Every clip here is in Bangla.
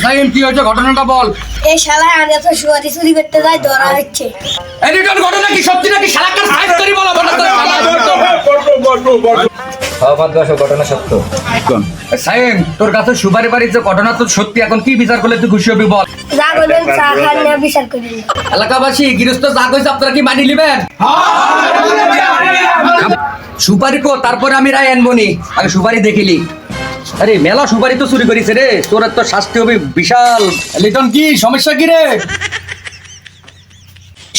সাইন কি হয়েছে ঘটনাটা বল। এই শালায় আগে তো সুয়ারি চুরি করতে যায় ধরা হচ্ছে। এই রিটার্ন ঘটনা কি সত্যি নাকি শালাকার ফাইট করি বলো ঘটনা সত্য। সাইন তোর কাছে সুপারি বাড়ির যে ঘটনা তো সত্যি, এখন কি বিচার করলে তুই খুশি হবি বল। যা বলবেন চা খান না বিচার করি। এলাকাবাসী গৃহস্থ যা কইছে আপনারা কি মানি নেবেন? সুপারি কো তারপরে আমি রায় আনবো নি, আগে সুপারি দেখিলি। আরে মেলা সুপারি তো চুরি করিস রে, তোর তো শাস্তি হবে বিশাল। লিটন কি সমস্যা কি রে?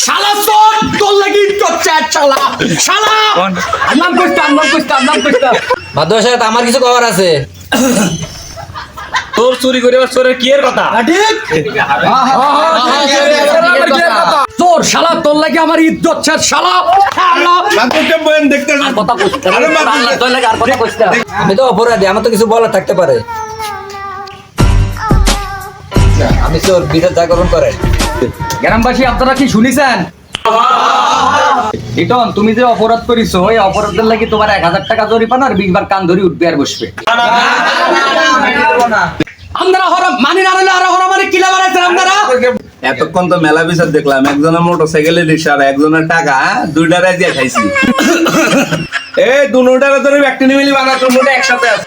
শালা চোর তোর লাগি করছে শালা শালা নাম কইতা মাধব সাহেব আমার কিছু খবর আছে। তোর চুরি করে চোরের কি এর কথা? তোর শালা তোর লাগে আমার ইজ্জত ছেড় শালা আর কথা কইতে তোর লাগে আর কথা কইতে। আমি তো অপরাধী, আমার তো কিছু বলার থাকতে পারে। আমি তোর বিচার যা করুন করে। গ্রামবাসী আপনারা কি শুনিছেন? লিটন তুমি যে অপরাধ করিছো ওই অপরাধের লাগি তোমার 1000 টাকা জরিমানা আর 20 বার কান ধরি উঠবে আর বসবে। আপনারা হরম মানি না হলে আর হরম মানে কিলা বানাইছেন আপনারা? এতক্ষণ তো মেলা বিচার দেখলাম, একজনের মোটরসাইকেলের রিক্সা আর একজনের টাকা দুইটা রাজিয়া খাইছি। এই দুটারে ধরে ব্যক্তি নিমিলি বানা তোর মোটে একসাথে আছে।